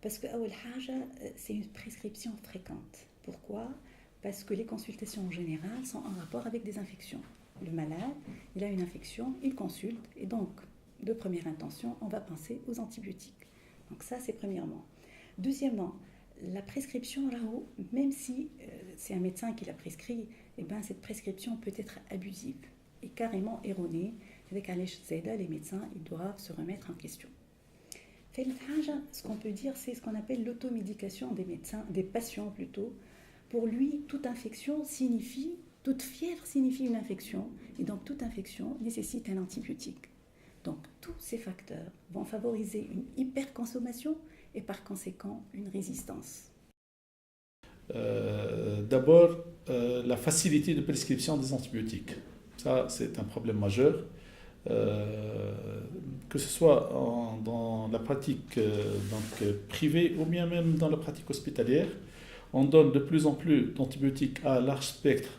Parce que c'est une prescription fréquente. Pourquoi? Parce que les consultations en général sont en rapport avec des infections. Le malade, il a une infection, il consulte, et donc, de première intention, on va penser aux antibiotiques. Donc ça, c'est premièrement. Deuxièmement, la prescription, même si c'est un médecin qui l'a prescrit, eh ben, cette prescription peut être abusive et carrément erronée. Avec les médecins, ils doivent se remettre en question. Ce qu'on peut dire, c'est ce qu'on appelle l'automédication des médecins, des patients plutôt. Pour lui, toute fièvre signifie une infection, et donc toute infection nécessite un antibiotique. Donc tous ces facteurs vont favoriser une hyperconsommation et par conséquent une résistance. D'abord, la facilité de prescription des antibiotiques. Ça, c'est un problème majeur. Que ce soit dans la pratique privée ou bien même dans la pratique hospitalière, on donne de plus en plus d'antibiotiques à large spectre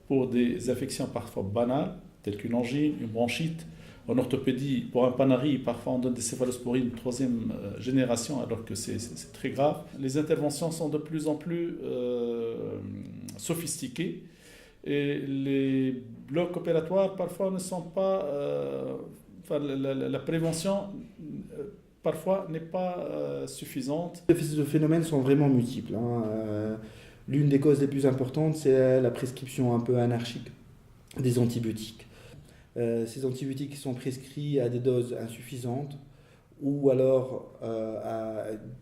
pour des infections parfois banales, telles qu'une angine, une bronchite. En orthopédie, pour un panari, parfois on donne des céphalosporines de troisième génération alors que c'est très grave. Les interventions sont de plus en plus sophistiquées et les blocs opératoires parfois ne sont pas... la prévention parfois n'est pas suffisante. Les phénomènes sont vraiment multiples. L'une des causes les plus importantes, c'est la prescription un peu anarchique des antibiotiques. Ces antibiotiques sont prescrits à des doses insuffisantes ou alors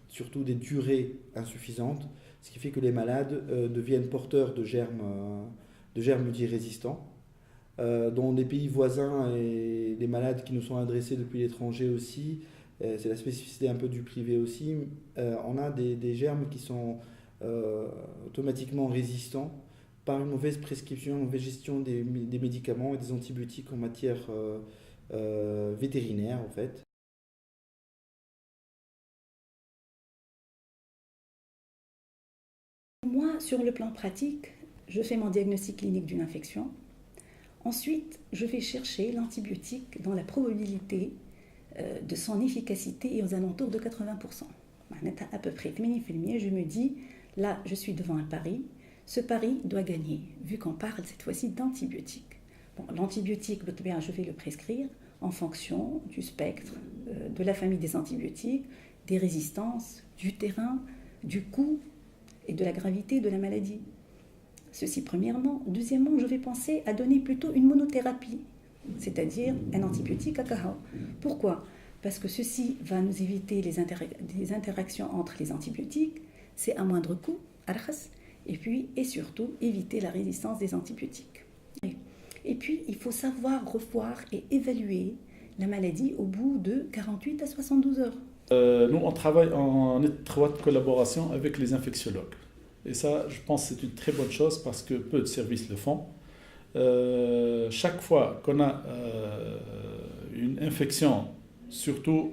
surtout des durées insuffisantes, ce qui fait que les malades deviennent porteurs de germes multirésistants. Dans les pays voisins et les malades qui nous sont adressés depuis l'étranger aussi, c'est la spécificité un peu du privé aussi, on a des germes qui sont automatiquement résistants par une mauvaise prescription, une mauvaise gestion des médicaments et des antibiotiques en matière vétérinaire en fait. Moi, sur le plan pratique, je fais mon diagnostic clinique d'une infection. Ensuite, je vais chercher l'antibiotique dans la probabilité de son efficacité et aux alentours de 80%. À peu près 80%, je me dis, là, je suis devant un pari. Ce pari doit gagner, vu qu'on parle cette fois-ci d'antibiotiques. Bon, l'antibiotique, je vais le prescrire en fonction du spectre, de la famille des antibiotiques, des résistances, du terrain, du coût et de la gravité de la maladie. Ceci premièrement. Deuxièmement, je vais penser à donner plutôt une monothérapie, c'est-à-dire un antibiotique à KH. Pourquoi? Parce que ceci va nous éviter les interactions entre les antibiotiques, c'est à moindre coût, et surtout éviter la résistance des antibiotiques. Et puis, il faut savoir revoir et évaluer la maladie au bout de 48 à 72 heures. Nous, on travaille en étroite collaboration avec les infectiologues. Et ça, je pense que c'est une très bonne chose parce que peu de services le font. Chaque fois qu'on a une infection, surtout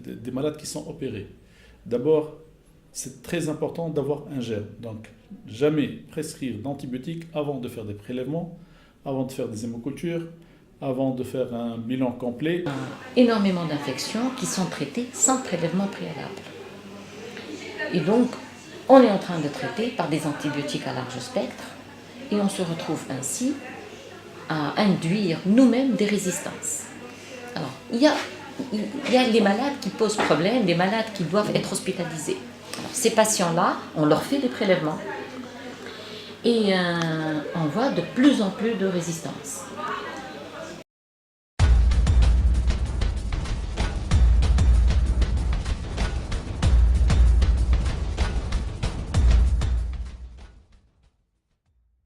des malades qui sont opérés, d'abord, c'est très important d'avoir un gel. Donc, jamais prescrire d'antibiotiques avant de faire des prélèvements, avant de faire des hémocultures, avant de faire un bilan complet. Énormément d'infections qui sont traitées sans prélèvement préalable. Et donc, on est en train de traiter par des antibiotiques à large spectre et on se retrouve ainsi à induire nous-mêmes des résistances. Alors, il y a les malades qui posent problème, des malades qui doivent être hospitalisés. Alors, ces patients-là, on leur fait des prélèvements et on voit de plus en plus de résistance.